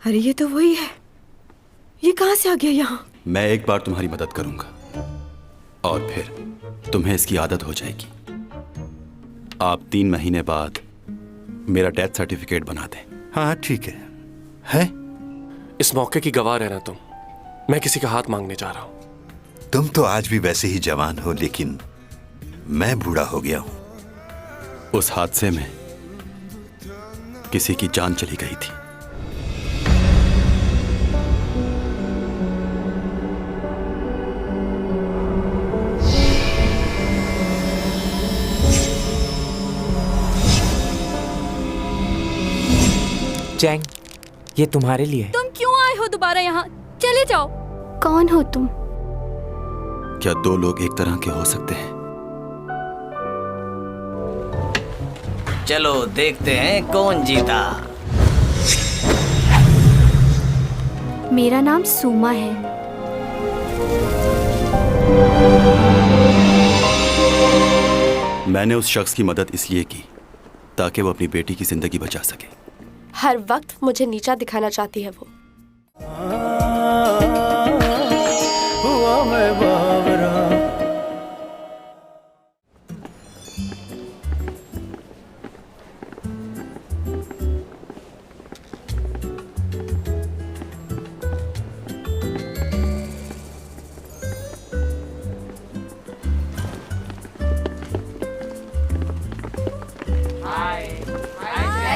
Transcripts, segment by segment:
अरे ये तो वही है। ये कहाँ से आ गया यहाँ? मैं एक बार तुम्हारी मदद करूंगा और फिर तुम्हें इसकी आदत हो जाएगी। आप 3 महीने बाद मेरा डेथ सर्टिफिकेट बना दें। हाँ ठीक है? इस मौके की गवाह रहना तुम। मैं किसी का हाथ मांगने जा रहा हूं। तुम तो आज भी वैसे ही जवान हो, लेकिन मैं बूढ़ा हो गया हूं। उस हादसे में किसी की जान चली गई थी। चैंग, ये तुम्हारे लिए है। तुम क्यों आए हो दोबारा यहाँ? चले जाओ। कौन हो तुम? क्या 2 लोग एक तरह के हो सकते हैं? चलो देखते हैं कौन जीता। मेरा नाम सुमा है। मैंने उस शख्स की मदद इसलिए की ताकि वो अपनी बेटी की जिंदगी बचा सके। हर वक्त मुझे नीचा दिखाना चाहती है वो।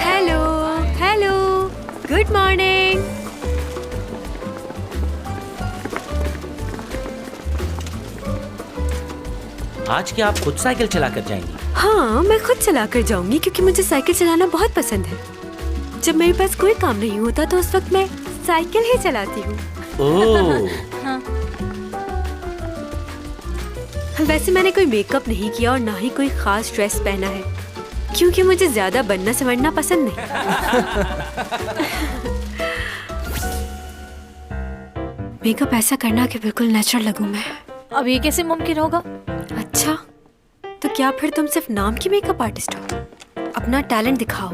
Hello hello, good morning. आज क्या आप खुद साइकिल चला कर जाएंगी? हाँ, मैं खुद चला कर जाऊंगी क्योंकि मुझे साइकिल चलाना बहुत पसंद है। जब मेरे पास कोई काम नहीं होता तो उस वक्त मैं साइकिल ही चलाती हूँ। ओह, वैसे मैंने कोई मेकअप नहीं किया और ना ही कोई खास ड्रेस पहना है क्योंकि मुझे ज्यादा बनना संवरना पसंद नहीं। मेकअप ऐसा करना कि बिल्कुल नेचुरल लगूं मैं। अब ये कैसे मुमकिन होगा? अच्छा, तो क्या फिर तुम सिर्फ नाम की मेकअप आर्टिस्ट हो? अपना टैलेंट दिखाओ।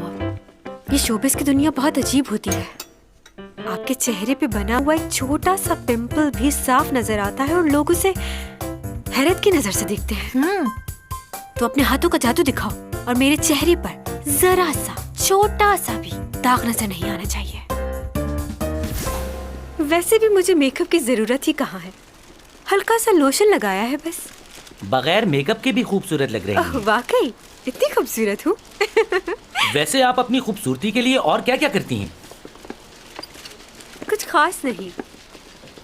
ये शोबिस की दुनिया बहुत अजीब होती है। आपके चेहरे पे बना हुआ एक छोटा सा पिंपल भी साफ नजर आता है और लोग उसे हैरत की नजर से देखते हैं। तो अपने हाथों का जादू दिखाओ और मेरे चेहरे पर जरा सा छोटा सा भी दाग नजर नहीं आना चाहिए। वैसे भी मुझे मेकअप की जरूरत ही कहाँ है, हल्का सा लोशन लगाया है बस। बगैर मेकअप के भी खूबसूरत लग रही हैं। वाकई इतनी खूबसूरत हूँ। वैसे आप अपनी खूबसूरती के लिए और क्या क्या करती हैं? कुछ खास नहीं,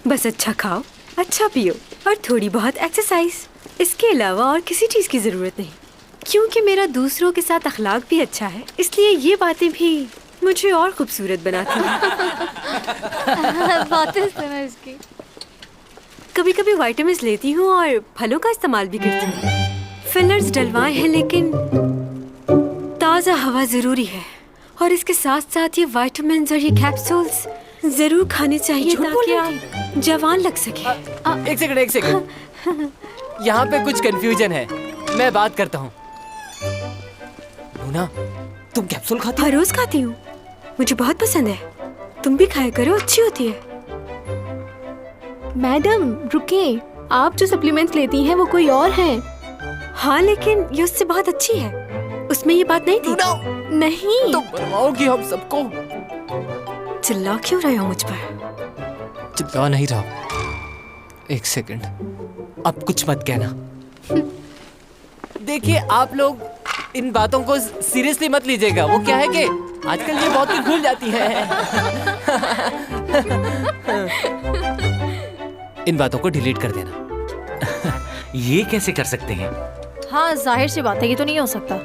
बस अच्छा खाओ, अच्छा पियो और थोड़ी बहुत एक्सरसाइज। इसके अलावा और किसी चीज की जरूरत नहीं। क्योंकि मेरा दूसरों के साथ अखलाक भी अच्छा है, इसलिए ये बातें भी मुझे और खूबसूरत बनाती हैं। बातें सुनो इसकी। कभी कभी विटामिन लेती हूँ और फलों का इस्तेमाल भी करती हूँ। फिलर्स डलवाए हैं लेकिन ताज़ा हवा ज़रूरी है और इसके साथ साथ ये विटामिन और ये कैप्सूल्स ज़रूर खाने चाहिए ताकि आप जवान लग सके। एक सेकंड। यहाँ पे कुछ कंफ्यूजन है, मैं बात करता हूँ। लूना, तुम कैप्सूल खाती हो? हर रोज खाती हूँ, मुझे बहुत पसंद है। तुम भी खाया करो, अच्छी होती है। मैडम रुकिए, आप जो सप्लीमेंट्स लेती हैं वो कोई और हैं। हाँ, लेकिन ये उससे बहुत अच्छी है। उसमें ये बात नहीं थी। नहीं, तुम मरवाओगी हम सबको। चिल्ला क्यों रहे हो मुझ पर? चिल्ला नहीं रहा। एक सेकंड, अब कुछ मत कहना। देखिए, आप लोग इन बातों को सीरियसली मत लीजिएगा। वो क्या है कि आजकल ये बहुत कुछ भूल जाती है। इन बातों को डिलीट कर देना। ये कैसे कर सकते हैं? हाँ, जाहिर सी बात है, ये तो नहीं हो सकता।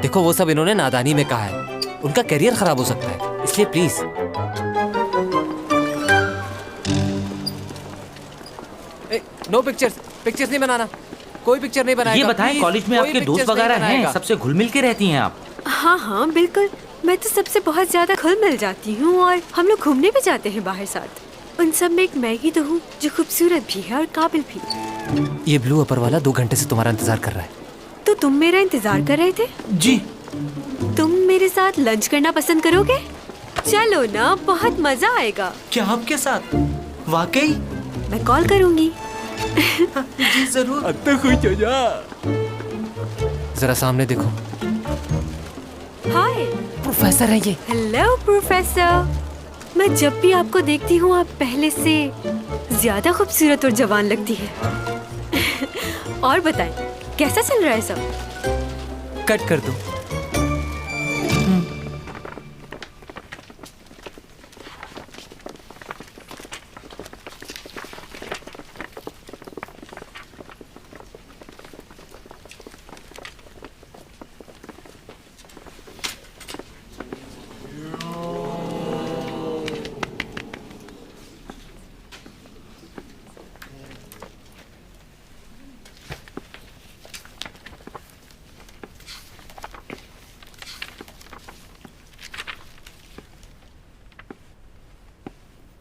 देखो, वो सब इन्होंने नादानी में कहा है। उनका करियर खराब हो सकता है, इसलिए प्लीज। नो पिक्चर्स नहीं बनाना। कोई पिक्चर नहीं बनाएगा। ये बताएं, कॉलेज में आपके दोस्त वगैरह हैं? सबसे घुल मिल के रहती हैं आप? हाँ हाँ बिल्कुल, मैं तो सबसे बहुत ज्यादा घुल मिल जाती हूँ और हम लोग घूमने भी जाते हैं बाहर साथ। उन सब में एक मैं ही तो हूँ जो खूबसूरत भी है और काबिल भी। ये ब्लू अपर वाला 2 घंटे से तुम्हारा इंतजार कर रहा है। तो तुम मेरा इंतजार कर रहे थे? जी। तुम मेरे साथ लंच करना पसंद करोगे? चलो ना, बहुत मजा आएगा। क्या आपके साथ? वाकई? मैं कॉल करूंगी। जी जरूर। अब तो खुश हो जा। जरा सामने देखो, हाय, प्रोफेसर है ये। Hello professor. मैं जब भी आपको देखती हूँ आप पहले से ज्यादा खूबसूरत और जवान लगती है। और बताएं, कैसा चल रहा है सब? कट कर दो।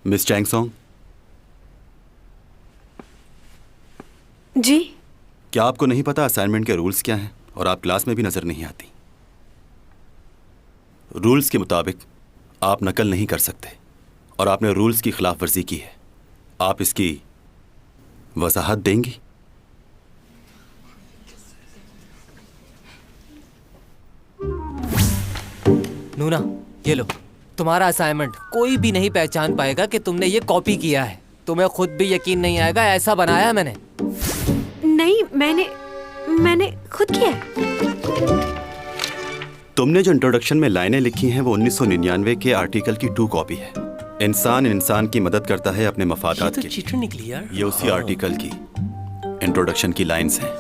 मिस चैंग सॉन्ग, जी? क्या आपको नहीं पता असाइनमेंट के रूल्स क्या हैं और आप क्लास में भी नजर नहीं आती? रूल्स के मुताबिक आप नकल नहीं कर सकते और आपने रूल्स की खिलाफ वर्जी की है। आप इसकी वजाहत देंगी? नूना, ये लो तुम्हारा असाइनमेंट। कोई भी नहीं पहचान पाएगा कि तुमने ये कॉपी किया है। तुम्हें खुद भी यकीन नहीं आएगा, ऐसा बनाया है मैंने। नहीं, मैंने खुद किया है। तुमने जो इंट्रोडक्शन में लाइनें लिखी हैं वो 1999 के आर्टिकल की 2 कॉपी है। इंसान इंसान की मदद करता है अपने मफादात के लिए। चीटर निकली यार। ये उसी आर्टिकल की इंट्रोडक्शन की लाइंस हैं।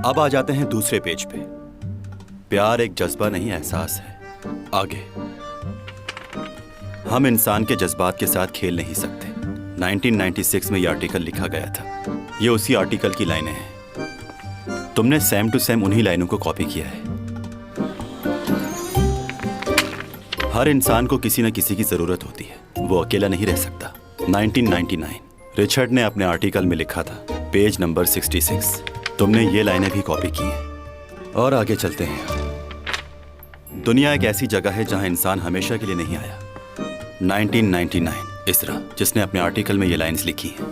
अब आ जाते हैं दूसरे पेज पे। प्यार एक जज्बा नहीं, एहसास है। आगे, हम इंसान के जज्बात के साथ खेल नहीं सकते। 1996 में यह आर्टिकल लिखा गया था। ये उसी आर्टिकल की लाइनें हैं। तुमने सेम टू सेम उन्हीं लाइनों को कॉपी किया है। हर इंसान को किसी न किसी की जरूरत होती है, वो अकेला नहीं रह सकता। 1999 रिचर्ड ने अपने आर्टिकल में लिखा था, पेज नंबर 66। तुमने ये लाइनें भी कॉपी की हैं। और आगे चलते हैं। दुनिया एक ऐसी जगह है जहां इंसान हमेशा के लिए नहीं आया। 1999 इसरा, जिसने अपने आर्टिकल में ये लाइंस लिखी हैं।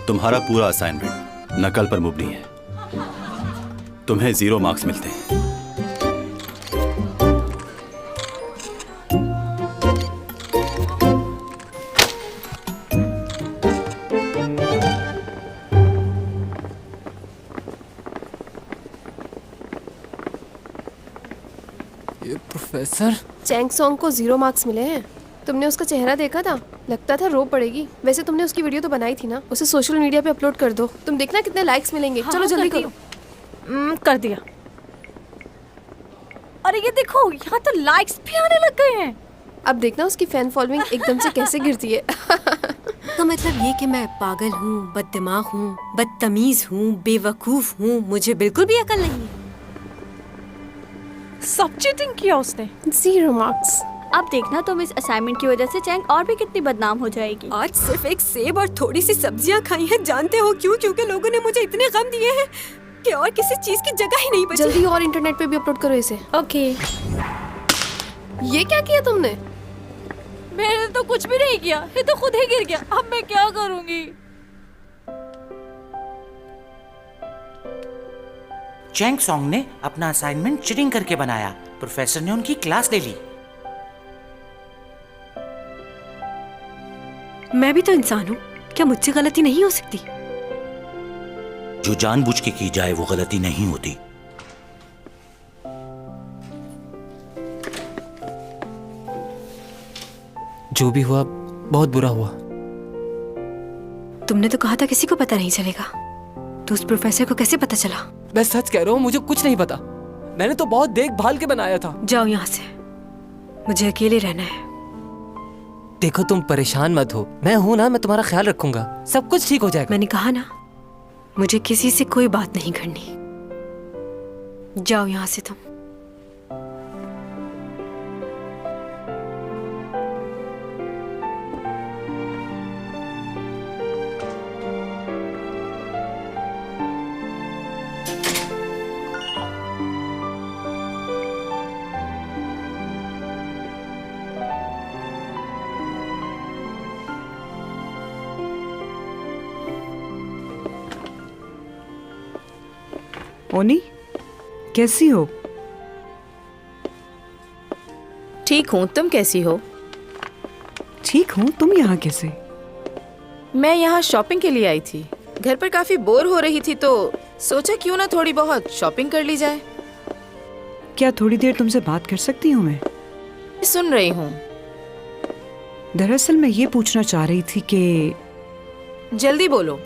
तुम्हारा पूरा असाइनमेंट नकल पर मुबनी है। तुम्हें 0 मार्क्स मिलते हैं। ये प्रोफेसर। चैंग सॉन्ग को 0 मार्क्स मिले हैं। तुमने उसका चेहरा देखा था? लगता था रो पड़ेगी। वैसे तुमने उसकी वीडियो तो बनाई थी ना, उसे सोशल मीडिया पे अपलोड कर दो। तुम देखना कितने लाइक्स मिलेंगे। चलो जल्दी करो। कर दिया। अरे ये देखो, यहाँ तो लाइक्स भी आने लग गए हैं। अब देखना उसकी फैन फॉलोइंग एकदम से कैसे गिरती है। तो मतलब ये कि मैं पागल हूँ, बददिमाग हूँ, बदतमीज हूँ, बेवकूफ हूँ, मुझे बिल्कुल भी अकल नहीं है। सब चीटिंग किया उसने। 0 मार्क्स। अब देखना तुम इस असाइनमेंट की वजह से चैंग और भी कितनी बदनाम हो जाएगी। आज सिर्फ एक सेब और थोड़ी सी सब्जियां खाई हैं। जानते हो क्यों? क्योंकि लोगों ने मुझे इतने गम दिए हैं कि और किसी चीज की जगह ही नहीं बची। जल्दी और इंटरनेट पे भी अपलोड करो इसे। ओके। ये क्या किया तुमने? मैंने तो कुछ भी नहीं किया, ये तो खुद ही गिर गया। अब मैं क्या करूंगी? चैंग सॉन्ग ने अपना असाइनमेंट चीटिंग करके बनाया। प्रोफेसर ने उनकी क्लास ले ली। मैं भी तो इंसान हूँ, क्या मुझसे गलती नहीं हो सकती? जो जानबूझ के की जाए वो गलती नहीं होती। जो भी हुआ बहुत बुरा हुआ। तुमने तो कहा था किसी को पता नहीं चलेगा, तो उस प्रोफेसर को कैसे पता चला? मैं सच कह रहा हूँ, मुझे कुछ नहीं पता। मैंने तो बहुत देखभाल के बनाया था। जाओ यहाँ से, मुझे अकेले रहना है। देखो तुम परेशान मत हो, मैं हूं ना, मैं तुम्हारा ख्याल रखूंगा। सब कुछ ठीक हो जाएगा। मैंने कहा ना, मुझे किसी से कोई बात नहीं करनी। जाओ यहाँ से तुम। ओनी, कैसी हो? ठीक हूँ, तुम कैसी हो? ठीक हूँ। तुम यहाँ कैसे? मैं यहाँ शॉपिंग के लिए आई थी। घर पर काफी बोर हो रही थी तो सोचा क्यों ना थोड़ी बहुत शॉपिंग कर ली जाए। क्या थोड़ी देर तुमसे बात कर सकती हूँ मैं? सुन रही हूँ। दरअसल मैं ये पूछना चाह रही थी कि जल्दी बोलो।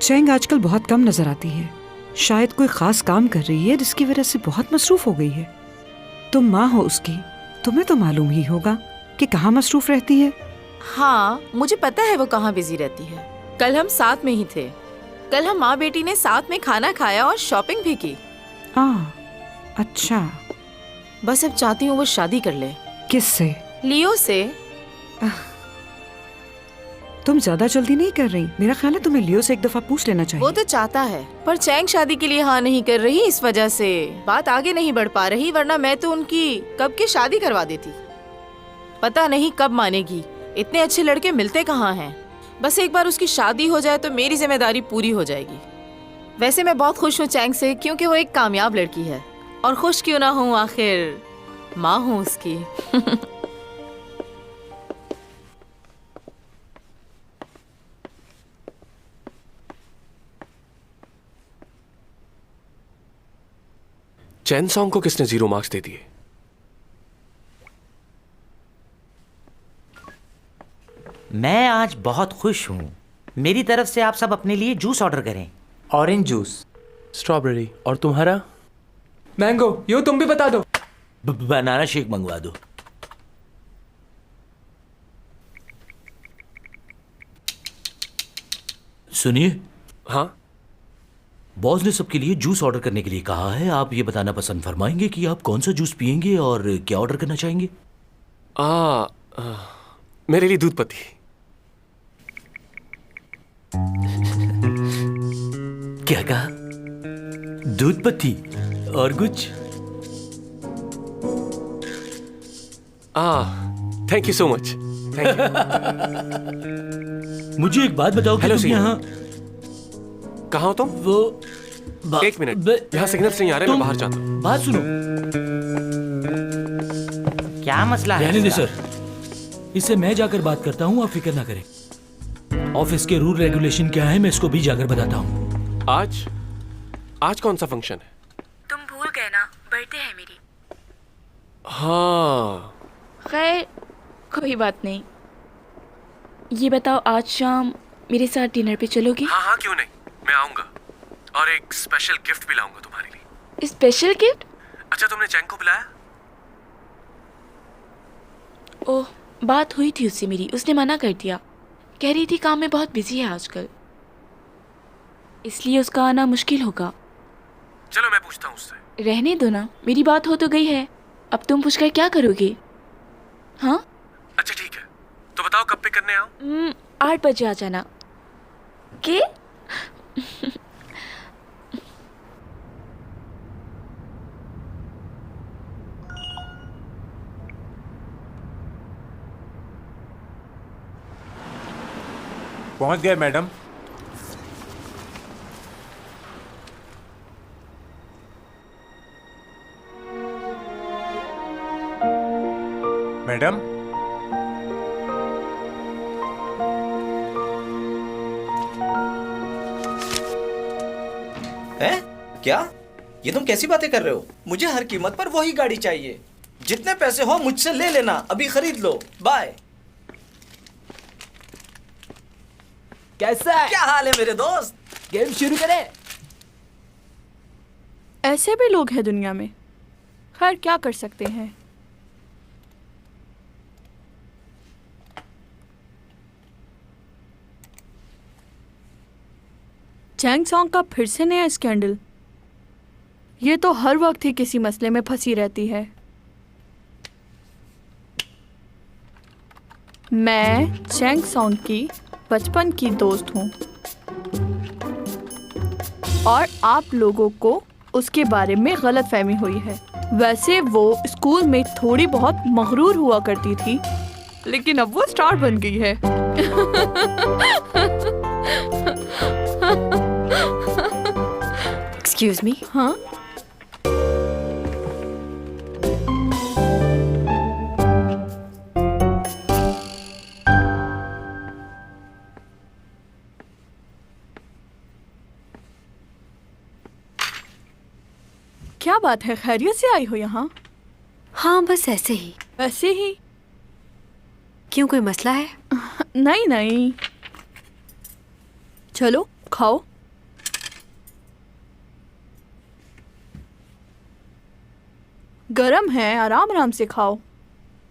चैंग आजकल बहुत कम नजर आती है। शायद कोई खास काम कर रही है जिसकी वजह से बहुत मसरूफ हो गई है। तुम माँ हो उसकी, तुम्हें तो मालूम ही होगा कि कहाँ मसरूफ रहती है। हाँ, मुझे पता है वो कहाँ बिजी रहती है। कल हम साथ में ही थे। कल हम माँ बेटी ने साथ में खाना खाया और शॉपिंग भी की। अच्छा। बस अब चाहती हूँ वो शादी कर ले। किससे? लियो से। तुम ज्यादा जल्दी नहीं कर रही? मेरा ख्याल है तुम्हें लियो से एक दफा पूछ लेना चाहिए। वो तो चाहता है, पर चैंग शादी के लिए हाँ नहीं कर रही, इस वजह से बात आगे नहीं बढ़ पा रही, वरना मैं तो उनकी कब की शादी करवा देती। पता नहीं कब मानेगी। इतने अच्छे लड़के मिलते कहाँ हैं। बस एक बार उसकी शादी हो जाए तो मेरी जिम्मेदारी पूरी हो जाएगी। वैसे मैं बहुत खुश हूँ चैंग से, क्योंकि वो एक कामयाब लड़की है। और खुश क्यों ना हूँ, आखिर माँ हूँ उसकी। चैन सॉन्ग को किसने 0 मार्क्स दे दिए? मैं आज बहुत खुश हूँ। मेरी तरफ से आप सब अपने लिए जूस ऑर्डर करें। Orange juice, strawberry. और तुम्हारा? मैंगो। यो तुम भी बता दो। बनाना शेक मंगवा दो। सुनिए। हाँ? बॉस ने सबके लिए जूस ऑर्डर करने के लिए कहा है। आप ये बताना पसंद फरमाएंगे कि आप कौन सा जूस पियेंगे और क्या ऑर्डर करना चाहेंगे? मेरे लिए दूध पत्ती। क्या कहा? दूध पत्ती और कुछ? Thank you so much. Thank you. मुझे एक बात बताओ कि तुम यहाँ कहाँ हो तुम? वो एक मिनट, यहाँ सिग्नल्स नहीं आ रहे, मैं बाहर जाता हूँ। बात सुनो। क्या मसला है? रहने दे सर, इससे मैं जाकर बात करता हूँ, आप फिक्र ना करें। ऑफिस के रूल रेगुलेशन क्या है मैं इसको भी जाकर बताता हूँ। आज कौन सा फंक्शन है? तुम भूल गए ना, बर्थडे है मेरी। हाँ। खैर कोई बात नहीं। ये बताओ, आज शाम मेरे साथ डिनर पे चलोगी? हाँ, क्यों नहीं, मैं आऊंगा। और एक स्पेशल गिफ्ट भी लाऊंगा तुम्हारे लिए। Special gift? अच्छा, तुमने चैंग को बुलाया? ओह, बात हुई थी उससे मेरी, उसने मना कर दिया। कह रही थी काम में बहुत बिजी है आजकल, इसलिए उसका आना मुश्किल होगा। चलो मैं पूछता हूँ उससे। रहने दो ना, मेरी बात हो तो गई है। अब तुम पूछकर क्या करोगे? हाँ अच्छा ठीक है, तो बताओ कब पिक करने आओ? 8 बजे आ जाना। के? पहुंच गए मैडम। मैडम, हैं? क्या? ये तुम कैसी बातें कर रहे हो? मुझे हर कीमत पर वही गाड़ी चाहिए। जितने पैसे हो मुझसे ले लेना, अभी खरीद लो। बाय। कैसा है? क्या हाल है मेरे दोस्त? गेम शुरू करें? ऐसे भी लोग हैं दुनिया में। खैर क्या कर सकते हैं। चैंग सॉन्ग का फिर से नया स्कैंडल। ये तो हर वक्त ही किसी मसले में फंसी रहती है। मैं चैंग सॉन्ग की बचपन की दोस्त हूँ और आप लोगों को उसके बारे में गलतफहमी हुई है। वैसे वो स्कूल में थोड़ी बहुत मगरूर हुआ करती थी, लेकिन अब वो स्टार बन गई है। Excuse me. हाँ, क्या बात है, खैरियत से आई हो यहाँ? हाँ बस ऐसे ही। वैसे ही? क्यों, कोई मसला है? नहीं नहीं, चलो खाओ। गरम है, आराम आराम से खाओ,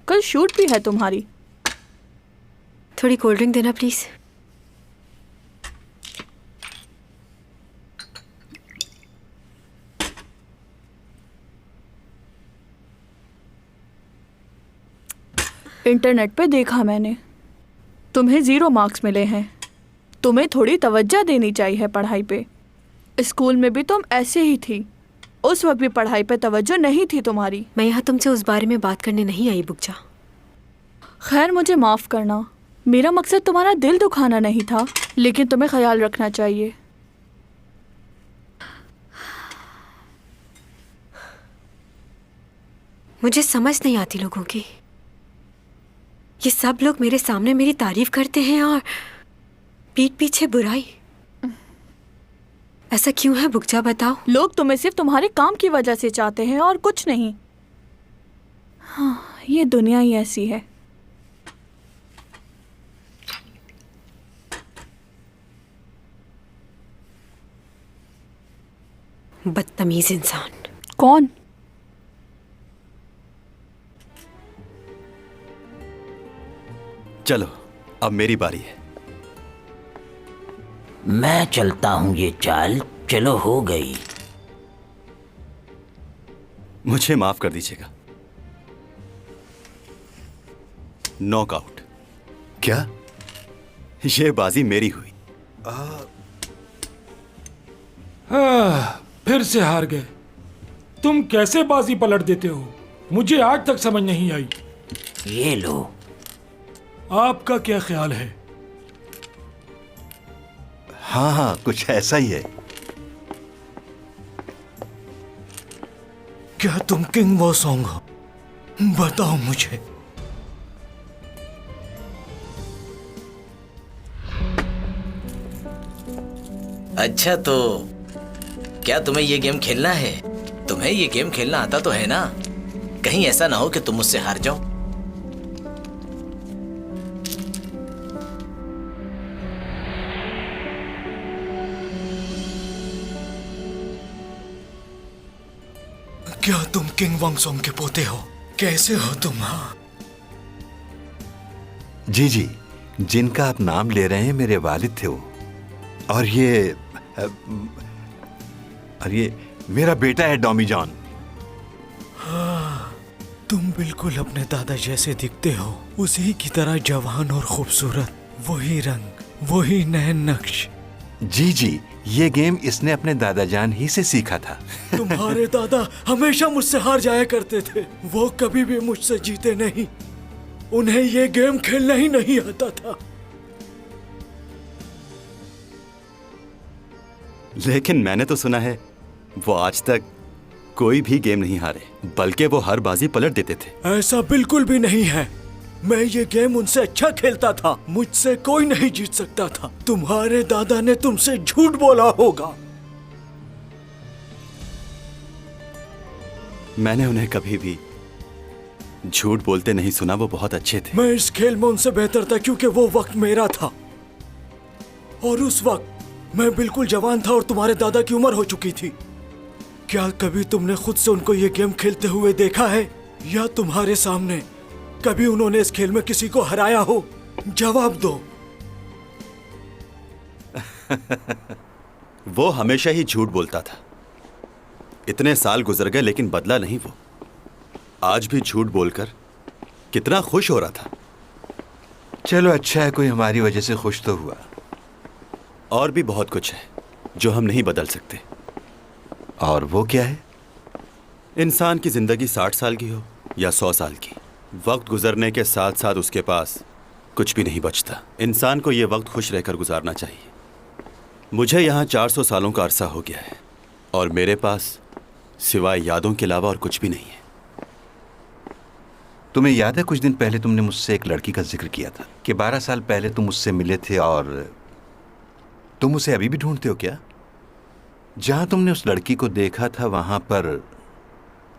कल शूट भी है तुम्हारी। थोड़ी कोल्ड ड्रिंक देना प्लीज। इंटरनेट पे देखा मैंने, तुम्हें 0 मार्क्स मिले हैं। तुम्हें थोड़ी तवज्जो देनी चाहिए पढ़ाई पे। स्कूल में भी तुम ऐसे ही थी, उस वक्त भी पढ़ाई पे तवज्जो नहीं थी तुम्हारी। मैं यहाँ तुमसे उस बारे में बात करने नहीं आई बुकजा। खैर मुझे माफ़ करना, मेरा मकसद तुम्हारा दिल दुखाना नहीं था, लेकिन तुम्हें ख्याल रखना चाहिए। मुझे समझ नहीं आती लोगों की। ये सब लोग मेरे सामने मेरी तारीफ करते हैं और पीठ पीछे बुराई। ऐसा क्यों है बुकजा, बताओ। लोग तुम्हें सिर्फ तुम्हारे काम की वजह से चाहते हैं और कुछ नहीं। हाँ, ये दुनिया ही ऐसी है। बदतमीज इंसान। कौन? चलो अब मेरी बारी है। मैं चलता हूँ ये चाल, चलो हो गई। मुझे माफ कर दीजिएगा। नॉकआउट। क्या? ये बाजी मेरी हुई। फिर से हार गए। तुम कैसे बाजी पलट देते हो, मुझे आज तक समझ नहीं आई। ये लो। आपका क्या ख्याल है? हाँ हाँ, कुछ ऐसा ही है। क्या तुम किंग वो सॉन्ग हो? बताओ मुझे। अच्छा तो क्या तुम्हें ये गेम खेलना है? तुम्हें ये गेम खेलना आता तो है ना? कहीं ऐसा ना हो कि तुम मुझसे हार जाओ। क्या तुम किंग वांगसोंग के पोते हो? कैसे हो तुम? हाँ जी जी, जिनका आप नाम ले रहे हैं मेरे वालिद थे वो। और ये मेरा बेटा है डॉमी जॉन। हाँ, तुम बिल्कुल अपने दादा जैसे दिखते हो, उसी की तरह जवान और खूबसूरत। वही रंग, वही नए नक्श। जी जी, ये गेम इसने अपने दादा जान ही से सीखा था। तुम्हारे दादा हमेशा मुझसे हार जाया करते थे, वो कभी भी मुझसे जीते नहीं। उन्हें ये गेम खेलना ही नहीं आता था। लेकिन मैंने तो सुना है वो आज तक कोई भी गेम नहीं हारे, बल्कि वो हर बाजी पलट देते थे। ऐसा बिल्कुल भी नहीं है। मैं ये गेम उनसे अच्छा खेलता था, मुझसे कोई नहीं जीत सकता था। तुम्हारे दादा ने तुमसे झूठ बोला होगा। मैंने उन्हें कभी भी झूठ बोलते नहीं सुना। वो बहुत अच्छे थे। मैं इस खेल में उनसे बेहतर था क्योंकि वो वक्त मेरा था, और उस वक्त मैं बिल्कुल जवान था और तुम्हारे दादा की उम्र हो चुकी थी। क्या कभी तुमने खुद से उनको ये गेम खेलते हुए देखा है, या तुम्हारे सामने कभी उन्होंने इस खेल में किसी को हराया हो? जवाब दो। वो हमेशा ही झूठ बोलता था। इतने साल गुजर गए लेकिन बदला नहीं वो। आज भी झूठ बोलकर कितना खुश हो रहा था। चलो अच्छा है, कोई हमारी वजह से खुश तो हुआ। और भी बहुत कुछ है जो हम नहीं बदल सकते। और वो क्या है? इंसान की जिंदगी 60 साल की हो या 100 साल की, वक्त गुजरने के साथ साथ उसके पास कुछ भी नहीं बचता। इंसान को ये वक्त खुश रहकर गुजारना चाहिए। मुझे यहाँ 400 सालों का अरसा हो गया है और मेरे पास सिवाय यादों के अलावा और कुछ भी नहीं है। तुम्हें याद है कुछ दिन पहले तुमने मुझसे एक लड़की का जिक्र किया था कि 12 साल पहले तुम उससे मिले थे और तुम उसे अभी भी ढूंढते हो क्या? जहां तुमने उस लड़की को देखा था वहां पर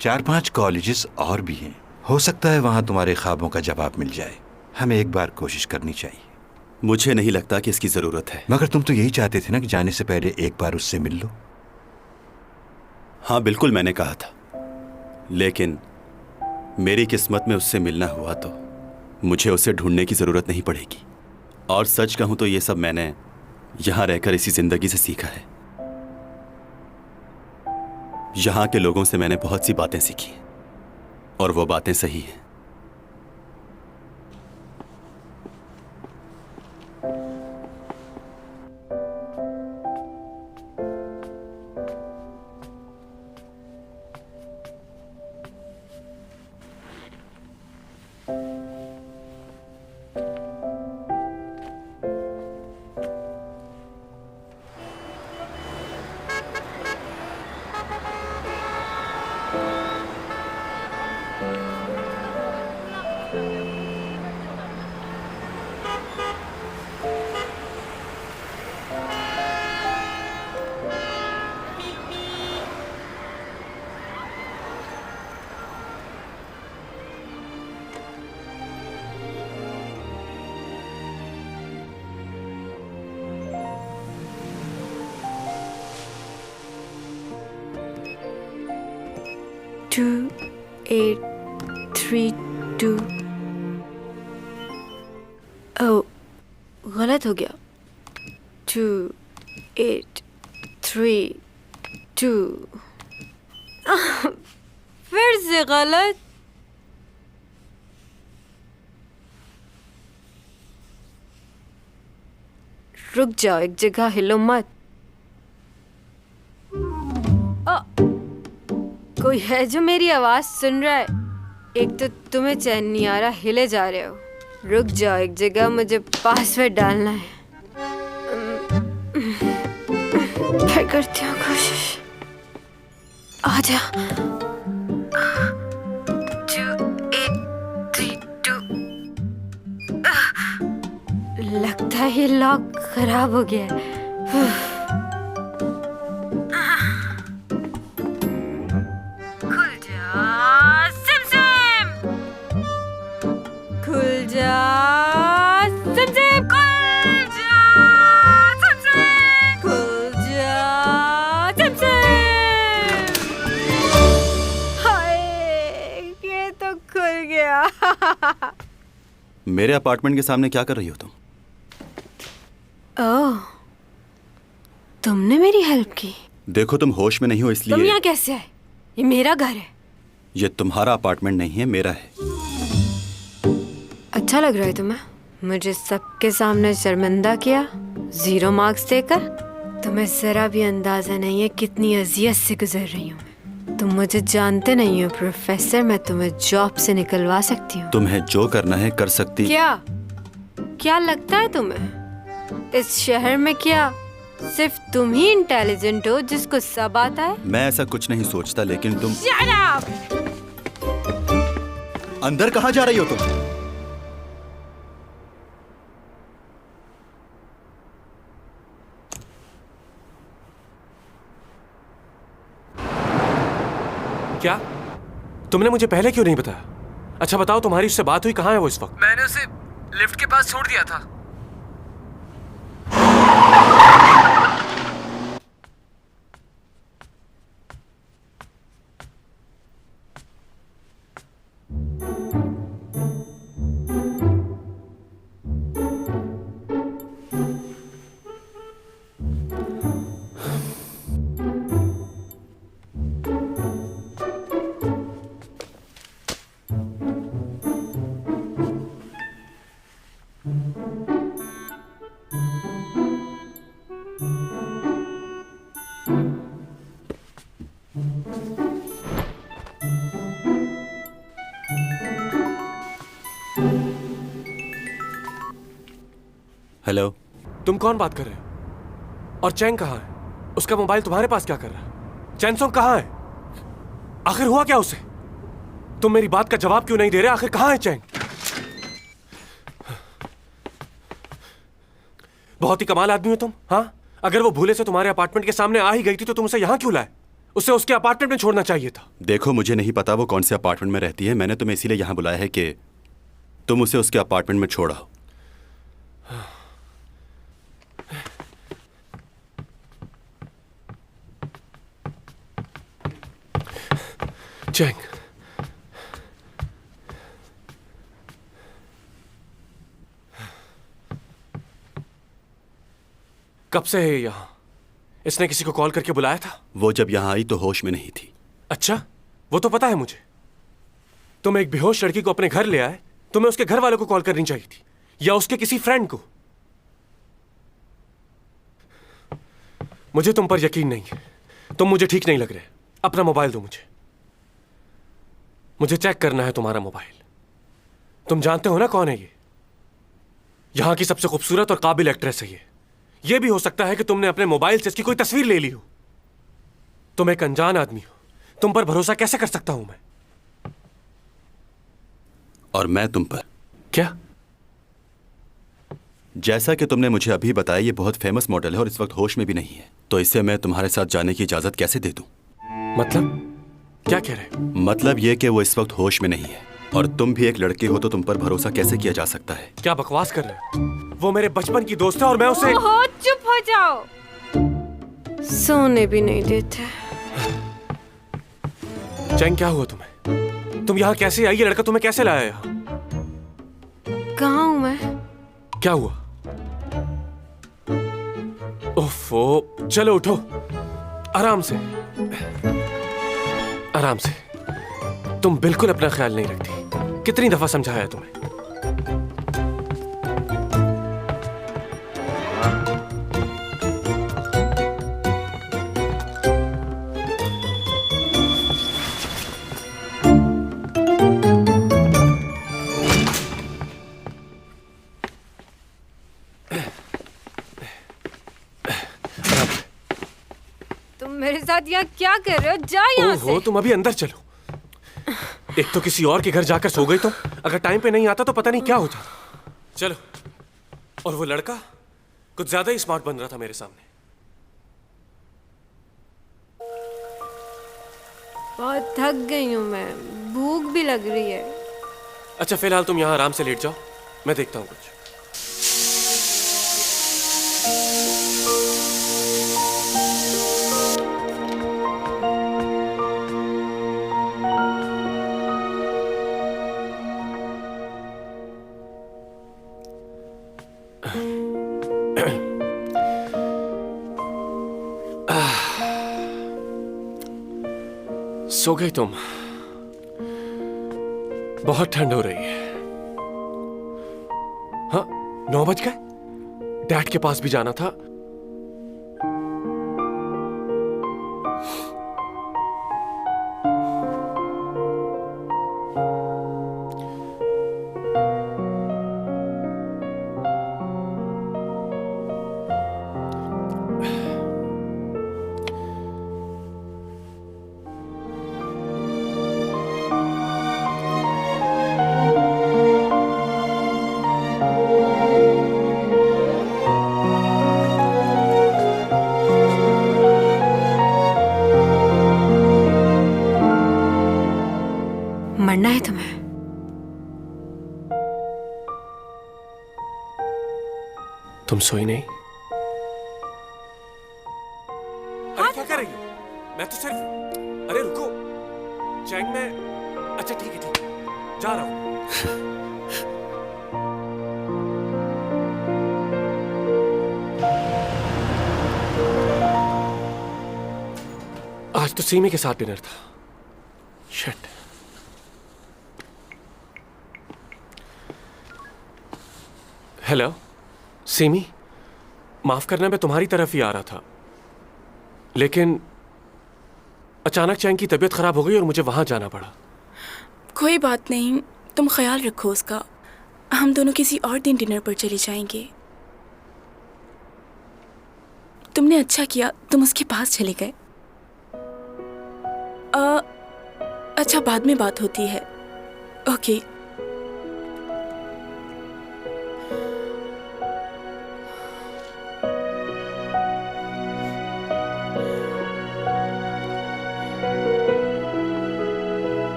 4-5 कॉलेजेस और भी हैं। हो सकता है वहां तुम्हारे ख्वाबों का जवाब मिल जाए। हमें एक बार कोशिश करनी चाहिए। मुझे नहीं लगता कि इसकी जरूरत है। मगर तुम तो यही चाहते थे ना कि जाने से पहले एक बार उससे मिल लो। हाँ बिल्कुल, मैंने कहा था, लेकिन मेरी किस्मत में उससे मिलना हुआ तो मुझे उसे ढूंढने की जरूरत नहीं पड़ेगी। और सच कहूं तो ये सब मैंने यहां रहकर इसी जिंदगी से सीखा है। यहां के लोगों से मैंने बहुत सी बातें सीखी और वो बातें सही हैं। टू 8 3 2। ओह, गलत हो गया। 2 8 3 2। फिर से गलत। रुक जाओ, एक जगह हिलो मत। कोई है जो मेरी आवाज सुन रहा है? एक तो तुम्हें चैन नहीं आ रहा, हिले जा रहे हो। रुक जाओ एक जगह, मुझे पासवर्ड डालना है। फिर करती हूँ कोशिश। आजा। 2 8 3 2। लगता है ये लॉक खराब हो गया है। मेरे अपार्टमेंट के सामने क्या कर रही हो तुम? ओह, तुमने मेरी हेल्प की। देखो तुम होश में नहीं हो इसलिए। तुम यहाँ कैसे आए? ये मेरा घर है। ये तुम्हारा अपार्टमेंट नहीं है, मेरा है। अच्छा लग रहा है तुम्हें? मुझे सबके सामने शर्मिंदा किया, 0 मार्क्स देकर। तुम्हें जरा भी अंदाजा नहीं है कितनी अजियत से गुजर रही हूँ। तुम मुझे जानते नहीं हो प्रोफेसर, मैं तुम्हें जॉब से निकलवा सकती हूँ। तुम्हें जो करना है कर सकती। क्या लगता है तुम्हें इस शहर में क्या सिर्फ तुम ही इंटेलिजेंट हो जिसको सब आता है? मैं ऐसा कुछ नहीं सोचता, लेकिन तुम। Shut up! अंदर कहाँ जा रही हो तुम? क्या? तुमने मुझे पहले क्यों नहीं बताया? अच्छा बताओ, तुम्हारी उससे बात हुई? कहाँ है वो इस वक्त? मैंने उसे लिफ्ट के पास छोड़ दिया था। हेलो, तुम कौन बात कर रहे हो? और चैंग कहाँ है? उसका मोबाइल तुम्हारे पास क्या कर रहा है? चैनसोंग कहाँ है? आखिर हुआ क्या उसे? तुम मेरी बात का जवाब क्यों नहीं दे रहे? आखिर कहाँ है चैंग? बहुत ही कमाल आदमी हो तुम। हाँ, अगर वो भूले से तुम्हारे अपार्टमेंट के सामने आ ही गई थी तो तुम उसे यहाँ क्यों लाए? उसे उसके अपार्टमेंट में छोड़ना चाहिए था। देखो, मुझे नहीं पता वो कौन से अपार्टमेंट में रहती है। मैंने तुम्हें इसीलिए यहाँ बुलाया है कि तुम उसे उसके अपार्टमेंट में छोड़ आओ। चैंग, कब से है यहाँ? इसने किसी को कॉल करके बुलाया था? वो जब यहाँ आई तो होश में नहीं थी। अच्छा, वो तो पता है मुझे। तुम एक बेहोश लड़की को अपने घर ले आए, तुम्हें उसके घर वालों को कॉल करनी चाहिए थी, या उसके किसी फ्रेंड को। मुझे तुम पर यकीन नहीं है। तुम मुझे ठीक नहीं लग रहे। अपना मोबाइल दो मुझे चेक करना है तुम्हारा मोबाइल। तुम जानते हो ना कौन है ये? यहां की सबसे खूबसूरत और काबिल एक्ट्रेस है ये भी हो सकता है कि तुमने अपने मोबाइल से इसकी कोई तस्वीर ले ली हो। तुम एक अनजान आदमी हो, तुम पर भरोसा कैसे कर सकता हूं मैं? और मैं तुम पर? क्या? जैसा कि तुमने मुझे अभी बताया, ये बहुत फेमस मॉडल है और इस वक्त होश में भी नहीं है, तो इसे मैं तुम्हारे साथ जाने की इजाजत कैसे दे दूं? मतलब क्या कह रहे? मतलब ये कि वो इस वक्त होश में नहीं है, और तुम भी एक लड़की हो तो तुम पर भरोसा कैसे किया जा सकता है? क्या बकवास कर रहे हो? वो मेरे बचपन की दोस्त है और मैं उसे... ओहो, चुप हो जाओ। सोने भी नहीं देते। चैंग, क्या हुआ तुम्हें? तुम यहाँ कैसे आई? ये लड़का तुम्हें कैसे लाया यहाँ? कहाँ हूँ मैं? क्या हुआ? ओफो, चलो उठो, आराम से, आराम से। तुम बिल्कुल अपना ख्याल नहीं रखती। कितनी दफा समझाया है तुम्हें? तुम मेरे साथ यहाँ क्या कर रहे हो? जा यहाँ से। ओहो, तुम अभी अंदर चलो। एक तो किसी और के घर जाकर सो गई तुम। अगर टाइम पे नहीं आता तो पता नहीं क्या हो जाता। चलो। और वो लड़का कुछ ज्यादा ही स्मार्ट बन रहा था मेरे सामने। बहुत थक गई हूँ मैं, भूख भी लग रही है। अच्छा, फिलहाल तुम यहाँ आराम से लेट जाओ, मैं देखता हूँ कुछ। सो गई तुम? बहुत ठंड हो रही है। हाँ, 9 बज गए। डैड के पास भी जाना था। मरना है तुम्हें? तुम सोई नहीं? अरे क्या कर रही हो? मैं तो सिर्फ... अरे रुको चैंग, मैं... अच्छा ठीक है, जा रहा हूं। आज तो सीमी के साथ डिनर था। शिट। हेलो सीमी, माफ करना, मैं तुम्हारी तरफ ही आ रहा था, लेकिन अचानक चैंग की तबीयत खराब हो गई और मुझे वहां जाना पड़ा। कोई बात नहीं, तुम ख्याल रखो उसका। हम दोनों किसी और दिन डिनर पर चले जाएंगे। तुमने अच्छा किया, तुम उसके पास चले गए। अच्छा, बाद में बात होती है। ओके।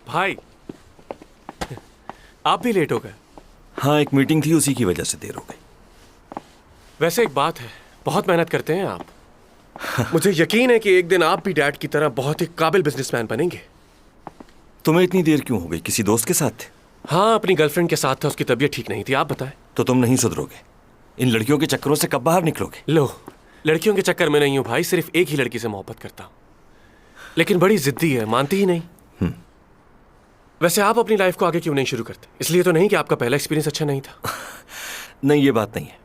भाई, आप भी लेट हो गए। हाँ, एक मीटिंग थी, उसी की वजह से देर हो गई। वैसे एक बात है, बहुत मेहनत करते हैं आप। मुझे यकीन है कि एक दिन आप भी डैड की तरह बहुत ही काबिल बिजनेसमैन बनेंगे। तुम्हें इतनी देर क्यों हो गई? किसी दोस्त के साथ थे? हाँ, अपनी गर्लफ्रेंड के साथ था, उसकी तबीयत ठीक नहीं थी। आप बताएं। तो तुम नहीं सुधरोगे। इन लड़कियों के चक्करों से कब बाहर निकलोगे? लो, लड़कियों के चक्कर में नहीं हूँ भाई, सिर्फ एक ही लड़की से मोहब्बत करता हूँ, लेकिन बड़ी जिद्दी है, मानती ही नहीं। वैसे आप अपनी लाइफ को आगे क्यों नहीं शुरू करते? इसलिए तो नहीं कि आपका पहला एक्सपीरियंस अच्छा नहीं था? नहीं, ये बात नहीं है।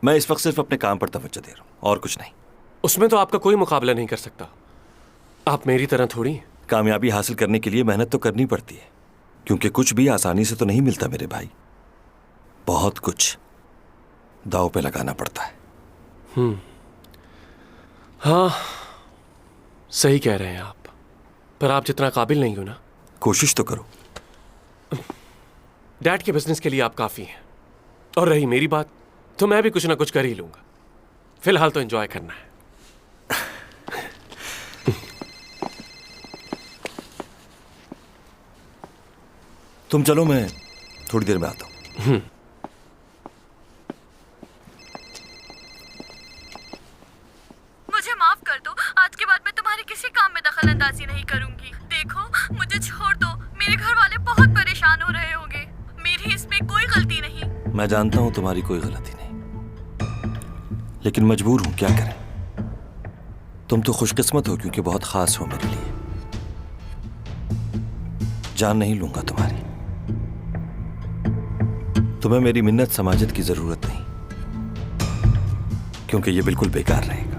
मैं इस वक्त सिर्फ अपने काम पर तवज्जो दे रहा हूँ, और कुछ नहीं। उसमें तो आपका कोई मुकाबला नहीं कर सकता। आप मेरी तरह थोड़ी हैं। कामयाबी हासिल करने के लिए मेहनत तो करनी पड़ती है, क्योंकि कुछ भी आसानी से तो नहीं मिलता मेरे भाई। बहुत कुछ दांव पे लगाना पड़ता है। हाँ, सही कह रहे हैं आप, पर आप जितना काबिल नहीं हो ना। कोशिश तो करो। डैड के बिजनेस के लिए आप काफी हैं, और रही मेरी बात, तो मैं भी कुछ ना कुछ कर ही लूंगा। फिलहाल तो एंजॉय करना है। तुम चलो, मैं थोड़ी देर में आता हूं। मुझे माफ कर दो, आज के बाद मैं तुम्हारे किसी काम में दखल अंदाजी नहीं करूंगी। देखो, मुझे छोड़ दो, मेरे घर वाले बहुत परेशान हो रहे होंगे। मेरी इसमें कोई गलती नहीं। मैं जानता हूं तुम्हारी कोई गलती नहीं, लेकिन मजबूर हूं, क्या करें। तुम तो खुशकिस्मत हो क्योंकि बहुत खास हो मेरे लिए। जान नहीं लूंगा तुम्हारी। तुम्हें मेरी मिन्नत समाजत की जरूरत नहीं, क्योंकि ये बिल्कुल बेकार रहेगा।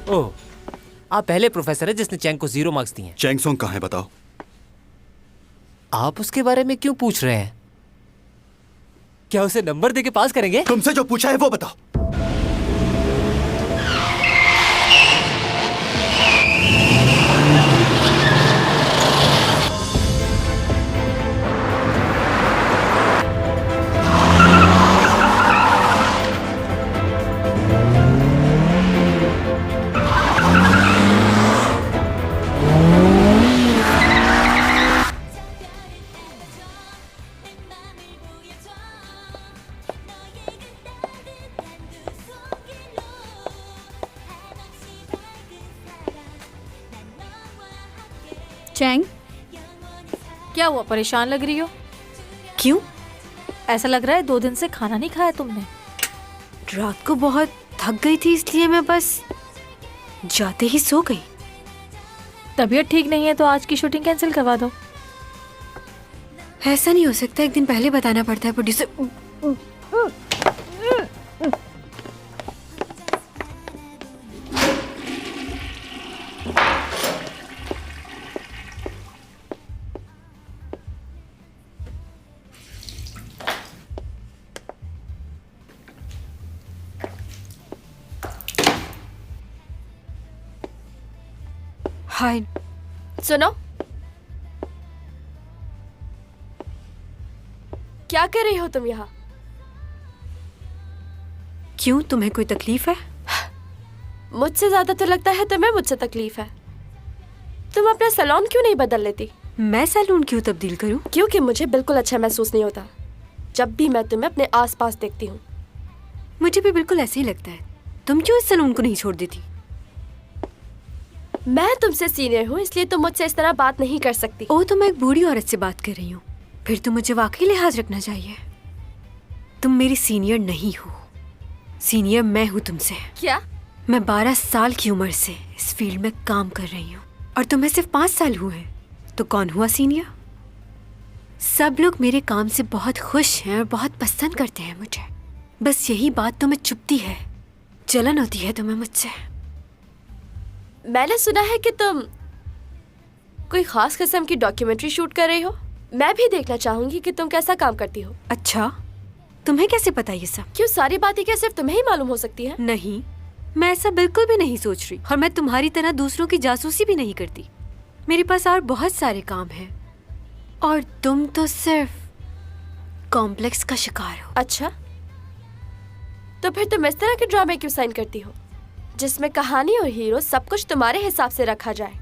ओह, आप पहले प्रोफेसर है जिसने चैंग को 0 मार्क्स दिए हैं। चैंग सोंग कहाँ है बताओ? आप उसके बारे में क्यों पूछ रहे हैं? क्या उसे नंबर देके पास करेंगे? तुमसे जो पूछा है वो बताओ। चैंग, क्या हुआ, परेशान लग रही हो? क्यों? ऐसा लग रहा है 2 दिन से खाना नहीं खाया तुमने। रात को बहुत थक गई थी, इसलिए मैं बस जाते ही सो गई। तबीयत ठीक नहीं है तो आज की शूटिंग कैंसिल करवा दो। ऐसा नहीं हो सकता, एक दिन पहले बताना पड़ता है प्रोड्यूसर। हाय, सुनो, क्या कर रही हो तुम यहाँ? क्यों, तुम्हें कोई तकलीफ है? मुझसे ज्यादा तो लगता है तुम्हें मुझसे तकलीफ है। तुम अपना सैलून क्यों नहीं बदल लेती? मैं सैलून क्यों तब्दील करूं? क्योंकि मुझे बिल्कुल अच्छा महसूस नहीं होता जब भी मैं तुम्हें अपने आसपास देखती हूँ। मुझे भी बिल्कुल ऐसे ही लगता है। तुम क्यों इस सैलून को नहीं छोड़ देती? मैं तुमसे सीनियर हूँ, इसलिए तुम मुझसे इस तरह बात नहीं कर सकती। ओ, तो मैं एक बूढ़ी औरत से बात कर रही हूँ। फिर तो मुझे वाकई लिहाज रखना चाहिए। तुम मेरी सीनियर नहीं हो, सीनियर मैं हूँ तुमसे। क्या? मैं 12 साल की उम्र से इस फील्ड में काम कर रही हूँ और तुम्हें सिर्फ 5 साल हुए हैं, तो कौन हुआ सीनियर? सब लोग मेरे काम से बहुत खुश हैं और बहुत पसंद करते हैं मुझे। बस यही बात तुम्हें चुभती है, जलन होती है तुम्हें मुझसे। मैंने सुना है कि तुम कोई खास किस्म की डॉक्यूमेंट्री शूट कर रही हो। मैं भी देखना चाहूंगी कि तुम कैसा काम करती हो। अच्छा, तुम्हें कैसे पता ये सब? क्यों सारी बातें क्या सिर्फ तुम्हें ही मालूम हो सकती है? नहीं, मैं ऐसा बिल्कुल भी नहीं सोच रही, और मैं तुम्हारी तरह दूसरों की जासूसी भी नहीं करती। मेरे पास और बहुत सारे काम हैं, और तुम तो सिर्फ कॉम्प्लेक्स का शिकार हो। अच्छा, तो फिर तुम इस तरह के ड्रामे क्यों साइन करती हो जिसमें कहानी और हीरो सब कुछ तुम्हारे हिसाब से रखा जाए?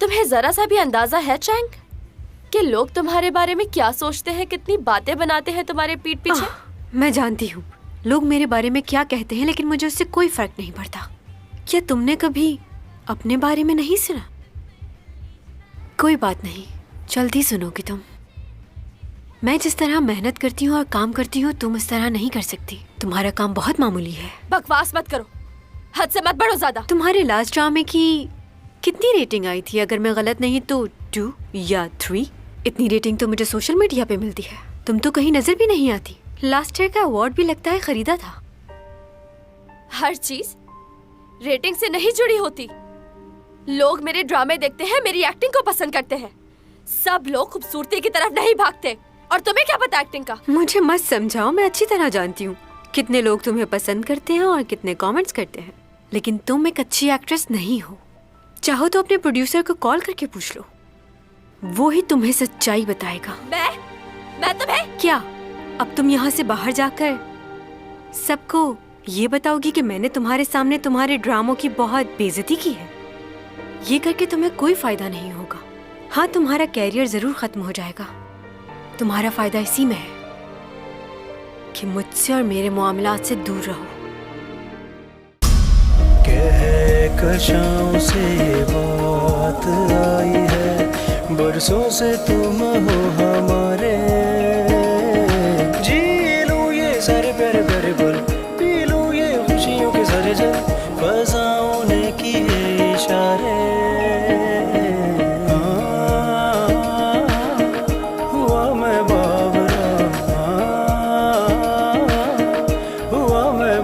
तुम्हें जरा सा भी अंदाजा है चैंग कि लोग तुम्हारे बारे में क्या सोचते हैं, कितनी बातें बनाते हैं तुम्हारे पीठ पीछे? मैं जानती हूँ लोग मेरे बारे में क्या कहते हैं, लेकिन मुझे उससे कोई फर्क नहीं पड़ता। क्या तुमने कभी अपने बारे में नहीं सुना? कोई बात नहीं, जल्दी सुनोगी तुम। मैं जिस तरह मेहनत करती हूँ और काम करती हूँ, तुम इस तरह नहीं कर सकती। तुम्हारा काम बहुत मामूली है। बकवास मत करो, हद से मत बढ़ो ज्यादा। तुम्हारे लास्ट ड्रामे की कितनी रेटिंग आई थी? अगर मैं गलत नहीं तो 2 या 3। इतनी रेटिंग तो मुझे सोशल मीडिया पे मिलती है। तुम तो कहीं नजर भी नहीं आती। लास्ट ईयर का अवार्ड भी लगता है खरीदा था। हर चीज रेटिंग से नहीं जुड़ी होती। लोग मेरे ड्रामे देखते हैं, मेरी एक्टिंग को पसंद करते हैं। सब लोग खूबसूरती की तरफ नहीं भागते। और तुम्हें क्या पता एक्टिंग का? मुझे मत समझाओ, मैं अच्छी तरह जानती हूँ कितने लोग तुम्हें पसंद करते हैं और कितने कमेंट्स करते हैं। लेकिन तुम एक अच्छी एक्ट्रेस नहीं हो। चाहो तो अपने प्रोड्यूसर को कॉल करके पूछ लो, वो ही तुम्हें सच्चाई बताएगा। मैं तुम्हें क्या अब तुम यहाँ से बाहर जाकर सबको ये बताओगी कि मैंने तुम्हारे सामने तुम्हारे ड्रामों की बहुत बेइज्जती की है? ये करके तुम्हें कोई फायदा नहीं होगा। हाँ, तुम्हारा कैरियर जरूर खत्म हो जाएगा। तुम्हारा फायदा इसी में है कि मुझसे और मेरे मामलात से दूर रहो। कशाओं से बात आई है, बरसों से तुम हो हमारे। जी लूं ये सारे प्यारे प्यारे पल, पी लूं ये खुशियों के सारे जल, फसाओं ने किए इशारे। हुआ मैं बाबरा, हुआ मैं